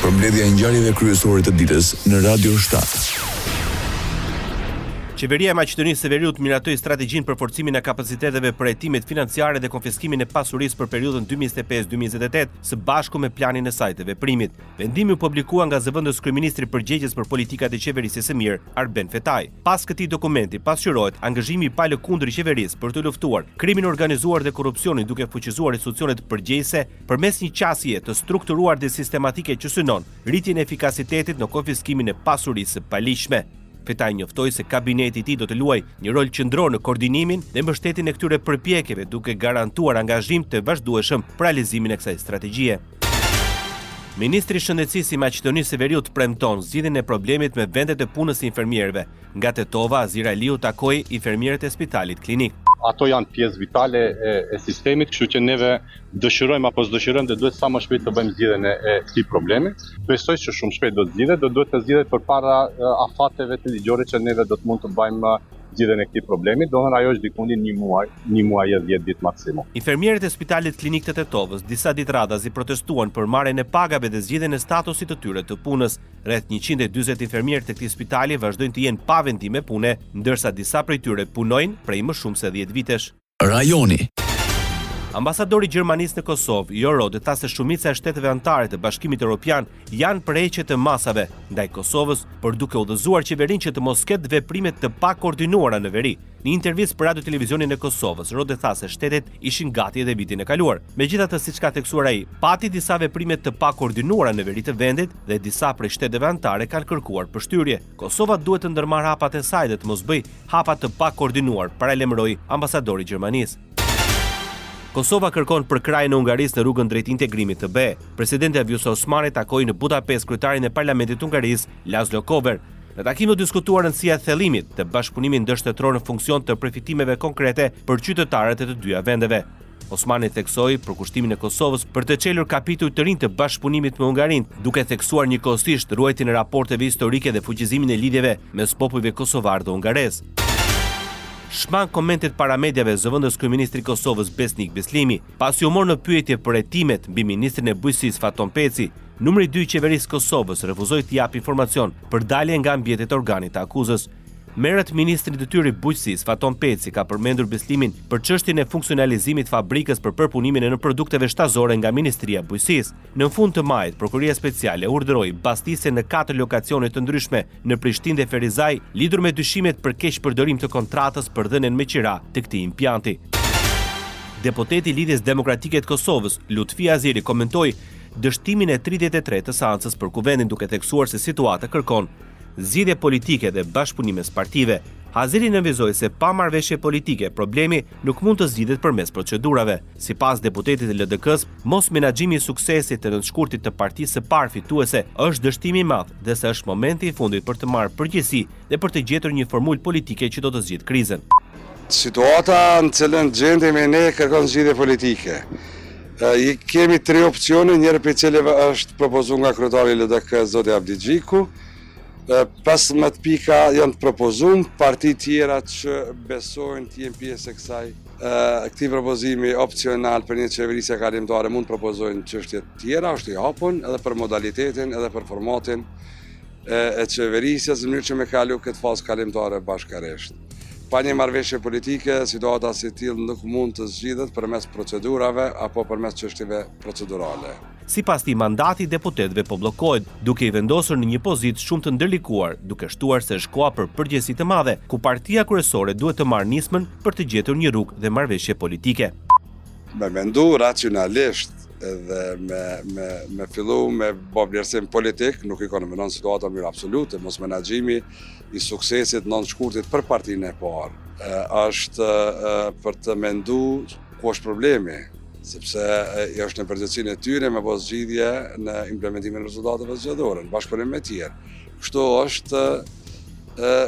Përmbledhja e ngjarjeve kryesore të ditës në Radio 7. Qeveria e Maqedonisë së Veriut miratoi strategjinë për forcimin e kapaciteteve për hetimet financiare dhe konfiskimin e pasurisë për periudhën 2025-2028 së bashku me planin e saj të veprimit. Vendimi u publikua nga zëvendës kryeministri përgjegjës për politikat e qeverisë së mirë, Arben Fetaj. Pas këtij dokumenti pasqyrohet angazhimi i palëkundër i qeverisë për të luftuar krimin organizuar dhe korrupsionin duke fuqizuar institucionet përgjegjëse përmes një qasje të strukturuar dhe sistematike që synon rritjen e efikasitetit në konfiskimin e pasurisë së paligjshme. Fetaj njoftoi se kabineti i tij do të luajë një rol qendror në koordinimin dhe mbështetjen e këtyre përpjekjeve duke garantuar angazhim të vazhdueshëm për realizimin e kësaj strategjie. Ministri i Shëndetësisë i Maqedonisë së Veriut premton zgjidhjen e problemit me vendet e punës së infermierëve. Nga Tetova, Azir Aliu takoi infermierët e Spitalit Klinik. Ato janë pjesë vitale e sistemit, kështu që neve dëshirojmë apo s'dëshirojmë dhe duhet sa më shpejt të bëjmë zgjidhjen e këtij problemi. Besoj se shumë shpejt do të zgjidhet, duhet të zgjidhet përpara afateve të ligjore që neve do të mund të bëjmë zgjidhjen e këtij problemi, domethënë ajo është diku një muaj e 10 ditë maksimum. Infermierët e Spitalit Klinik të Tetovës disa ditë radhazi protestuan për marrjen e pagave dhe zgjidhjen e statusit të tyre të punës. Rreth 140 infermierë të këtij spitali vazhdojnë të jenë pa vendime pune, ndërsa disa prej tyre punojnë prej më shumë se 10 vitesh. Rajoni. Ambasadori i Gjermanisë në Kosovë, Joro, dhe tha se shumica e shteteve anëtare të Bashkimit Evropian janë përheqje të masave ndaj Kosovës, por duke udhëzuar qeverinë që të mos ketë veprime të pakoordinuara në veri. Në intervistë për Radio Televizionin e Kosovës, Rode tha se shtetet ishin gati edhe vitin e kaluar. Megjithatë, siç ka theksuar ai, pati disa veprime të pakoordinuara në veri të vendit dhe disa prej shteteve anëtare kanë kërkuar përshtyerje. Kosova duhet të ndërmarrë hapat e saj dhe të mos bëjë hapa të pakoordinuar, paralajmëroi ambasadori i Gjermanisë. Kosova kërkon përkrajjen e Hungarisë në rrugën drejt integrimit të BE. Presidenti Vjosa Osmani takoi në Budapest kryetarin e Parlamentit Hungarisë, Laszlo Kover. Në takim u diskutuar rëndësia e thellimit të bashkëpunimit ndërshtetror në funksion të përfitimeve konkrete për qytetarët e të dyja vendeve. Osmani theksoi përkushtimin e Kosovës për të çelur kapitull të rinj të bashkëpunimit me Hungarinë, duke theksuar njëkohësisht ruajtjen e raporteve historike dhe fuqizimin e lidhjeve mes popujve kosovar dhe hungarez. Shman komentet para medjave zëvendës kryeministri i Kosovës Besnik Beslimi, pasi u mor në pyetje për hetimet mbi ministrin e bujqësisë Faton Peci. Numri 2 i qeverisë Kosovës refuzoi të japë informacion për dalje nga ambientet e organit të akuzës. Merret ministri i detyrë i bujqësisë Faton Peci ka përmendur beslimin për çështjen e funksionalizimit të fabrikës për përpunimin e në produkteve shtazore nga Ministria e Bujqësisë. Në fund të majit, Prokuria Speciale urdhëroi mbastisen në 4 lokacione të ndryshme në Prishtinë dhe Ferizaj, lidhur me dyshimet për keqpërdorim të kontratës për dhënien me qira të këtij impjanti. Deputeti i Lidhjes Demokratike të Kosovës, Lutfi Aziri, komentoi dështimin e 33 të seancës për kuvendin duke theksuar se situata kërkon zgjidhje politike dhe bashkëpunime partive. Aziri nënvizoi se pa marrëveshje politike, problemi nuk mund të zgjidhet përmes procedurave. Sipas deputetit të LDK-s, mos menaxhimi i suksesit të nënshkurtit të partisë së parë fituese është dështimi i madh dhe se është momenti i fundit për të marrë përgjegjësi dhe për të gjetur një formulë politike që do të zgjidhë krizën. Situata në cilën gjendemi ne kërkon zgjidhje politike. Kemi 3 opsione, njëri prej cilëve është propozuar nga kryetari i LDK-s zoti Avdi Xhiku. 15 pika janë të propozuar, parti tjera që besojnë të jenë pjesë e këtij propozimi opcional për një qeverisje kalimtare mund të propozojnë çështje të tjera, është i hapur edhe për modalitetin edhe për formatin e qeverisjes në mënyrë që me kalu këtë fazë kalimtare bashkërisht. Pa një marrëveshje politike, situata si tillë nuk mund të zgjidhet përmes procedurave apo përmes çështjeve procedurale. Sipas tij, mandati i deputetëve po bllokohet, duke i vendosur në një pozitë shumë të ndërlikuar, duke shtuar se është koha për përgjegjësi të madhe, ku partia kryesore duhet të marrë nismën për të gjetur një rrugë dhe marrëveshje politike. Me mendu racionalisht edhe me fillu me bë vlerësim politik, nuk i komenon situata mirë absolute, mos menaxhimi i suksesit në shkurtit për partinë e parë. Është për të menduar ku është problemi, sepse është në përgjegjësinë e tyre me bë zgjidhje në implementimin e rezultateve zgjedhore, në bashkëpunim me tjerë. Kështu është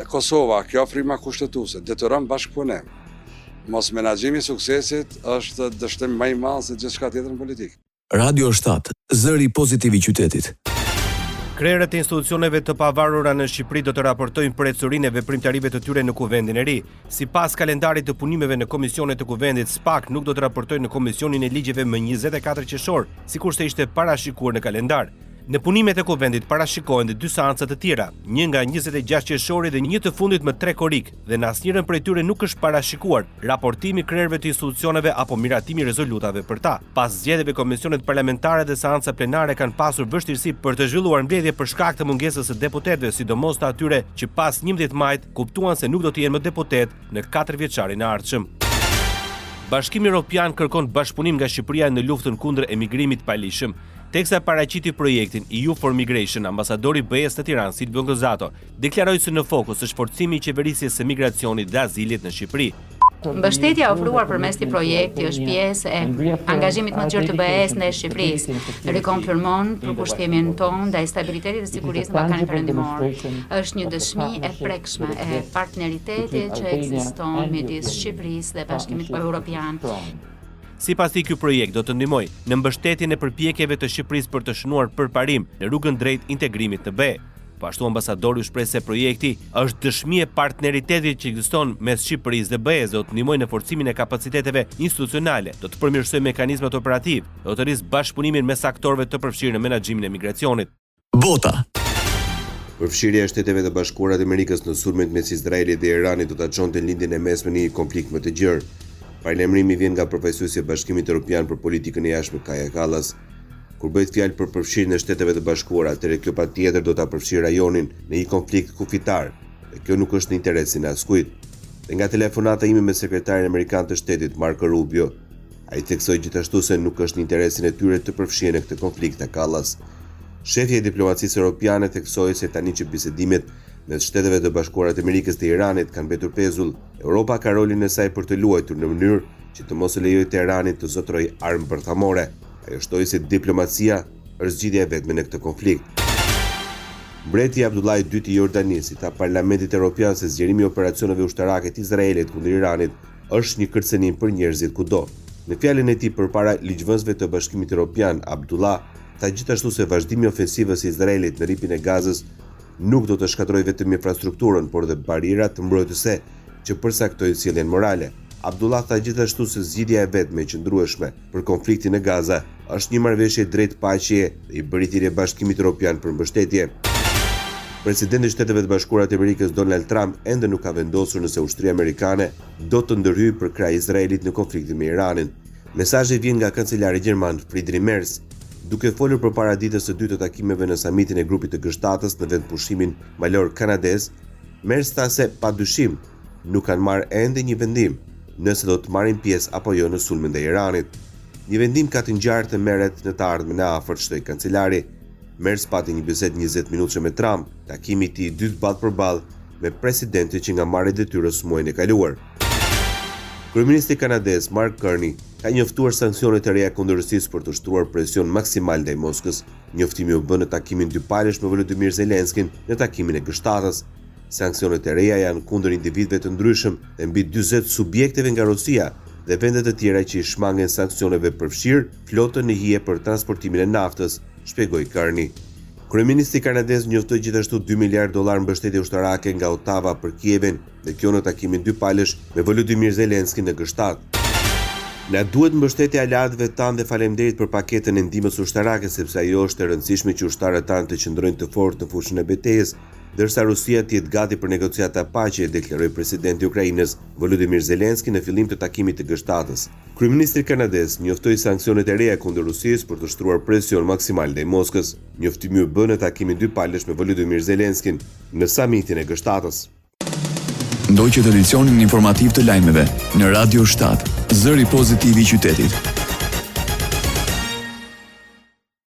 Kosova, kjo frima kushtetuese, detyron bashkëpunim. Mos menaxhimi i suksesit është dështim më i madh se gjithçka tjetër në politikë. Radio 7, zëri pozitiv i qytetit. Krerët e institucioneve të pavarura në Shqipëri do të raportojnë për ecurinë e veprimtarive të tyre në Kuvendin e Ri. Sipas kalendarit të punimeve në komisionet të Kuvendit, SPAK nuk do të raportojnë në Komisionin e Ligjeve më 24 qershor, sikurse ishte parashikuar në kalendar. Në punimet e Kuvendit parashikohen dhe 2 seanca të tjera, një nga 26 qershori dhe një të fundit më 3 korik, dhe në asnjërin prej tyre nuk është parashikuar raportimi krerëve të institucioneve apo miratimi rezolutave për ta. Pas zgjedhjeve, komisionet parlamentare dhe seanca plenare kanë pasur vështirësi për të zhvilluar mbledhje për shkak të mungesës së deputetëve, sidomos të atyre që pas 11 majit kuptuan se nuk do të jenë më deputet në 4 vjeçarin e ardhshëm. Bashkimi Evropian kërkon bashkëpunim nga Shqipëria në luftën kundër emigrimit palishëm. Teksa paraqiti projektin EU for Migration, ambasadori i BE-s në Tiranë, Silvio Gozato, deklaroi se në fokus është forcimi i qeverisjes së migracionit dhe azilit në Shqipëri. Mbështetja ofruar përmes këtij projekti është pjesë e angazhimit më të gjerë të BE-s ndaj Shqipërisë. Rikonfirmon përkushtjemin tonë ndaj stabilitetit dhe sigurisë në Ballkanin Perëndimor. Është një dëshmi e prekshme e partneritetit që ekziston midis Shqipërisë dhe Bashkimit Evropian. Sipas tij, ky projekt do të ndihmojë në mbështetjen e përpjekjeve të Shqipërisë për të shënuar përparim në rrugën drejt integrimit në BE. Po ashtu ambasadori u shpreh se projekti është dëshmi e partneritetit që ekziston mes Shqipërisë dhe BE-s, do të ndihmojë në forcimin e kapaciteteve institucionale, do të përmirësojë mekanizmat operativ, do të rrisë bashkëpunimin mes aktorëve të përfshirë në menaxhimin e migracionit. Bota. Përfshirja e Shteteve të Bashkuara të Amerikës në sulmet mes Izraelit dhe Iranit do ta çonte lindjen e mesme në një konflikt më të gjerë. Paralajmërimi vjen nga përfaqësuesi i Bashkimit Evropian për politikën e jashtme Kaja Kallas. Kur bëhet fjalë për përfshirjen e Shteteve të Bashkuara, atëherë kjo patjetër do ta përfshirë rajonin në një konflikt kufitar, dhe kjo nuk është në interesin e askujt. Dhe nga telefonata ime me sekretarin amerikan të shtetit Marco Rubio, ai theksoi gjithashtu se nuk është në interesin e tyre të përfshihen në këtë konflikt, ta Kallas. Shefja e diplomacisë europiane theksoi se tani që bisedimet mes Shteteve të Bashkuara të Amerikës dhe Iranit kanë mbetur pezull, Europa ka rolin e saj për të luajtur në mënyrë që të mos e lejojë Teheranit të zotrojë armë bërthamore. Ajo shtoi se diplomacia është zgjidhja e vetme në këtë konflikt. Mbreti Abdullah II i Jordanisë i tha Parlamentit Evropian se zgjerimi i operacioneve ushtarake të Izraelit kundër Iranit është një kërcënim për njerëzit kudo. Në fjalën e tij përpara ligjvënësve të Bashkimit Evropian, Abdullah tha gjithashtu se vazhdimi i ofensivës së Izraelit në rripin e Gazës nuk do të shkatërrojë vetëm infrastrukturën, por dhe barierat të mbrojtëse që përcaktojnë sjelljen morale. Abdullah tha gjithashtu se zgjidhja e vetme e qëndrueshme për konfliktin e Gaza është një marrëveshje drejt paqeje dhe i bëritje e Bashkimit Evropian për mbështetje. Presidenti i Shteteve të Bashkuara të Amerikës Donald Trump ende nuk ka vendosur nëse ushtria amerikane do të ndërhyjë për kraj Izraelit në konfliktin me Iranin. Mesazhi vjen nga kancelari gjerman Friedrich Merz, duke folur përpara ditës së dytë të takimeve në samitin e grupit të G7 në vendpushimin malor kanadez. Merz tha se padyshim nuk kanë marrë ende një vendim nëse do të marrin pjesë apo jo në sulmin ndaj Iranit. Një vendim ka të ngjarë të merret në të ardhmen e afërt, shtoi kancelari. Merz pati një bisedë 20 minutëshe me Trump, takimi i tij dytë ballë për ballë me presidentin që nga marrë detyrës muajin e kaluar. Kryeministri kanadez Mark Carney ka njoftuar sankcione të reja kundër Rusisë për të shtruar presion maksimal ndaj Moskës. Njoftimi u bë në takimin dypalësh me Volodymyr Zelenskin në takimin e G7-s. Sankcionet e reja janë kundër individëve të ndryshëm dhe mbi 40 subjekteve nga Rusia dhe vendet të tjera që i shmangen sankcioneve përfshirë flotën në hije për transportimin e naftës, shpjegoi Carney. Kryeministri kanadez njoftoi gjithashtu $2 miliardë mbështetje ushtarake nga Ottawa për Kievin, dhe kjo në takimin dypalësh me Volodymyr Zelenskin në G7. Na duhet mbështetja e aleatëve tanë dhe faleminderit për paketën e ndihmës ushtarake, sepse ajo është e rëndësishme që ushtarët tanë të qëndrojnë të fortë në fushën e betejës, ndërsa Rusia të jetë gati për negociata paqe, deklaroi presidenti i Ukrainës Volodymyr Zelensky në fillim të takimit të G7-s. Kryeministri kanadez njoftoi sanksionet e reja kundër Rusisë për të shtruar presion maksimal ndaj Moskës. Njoftimi u bë në takimin dypalësh me Volodymyr Zelenskin në samitin e G7-s. Ndoqët edicionin informativ të lajmeve në Radio 7, zëri pozitiv i qytetit.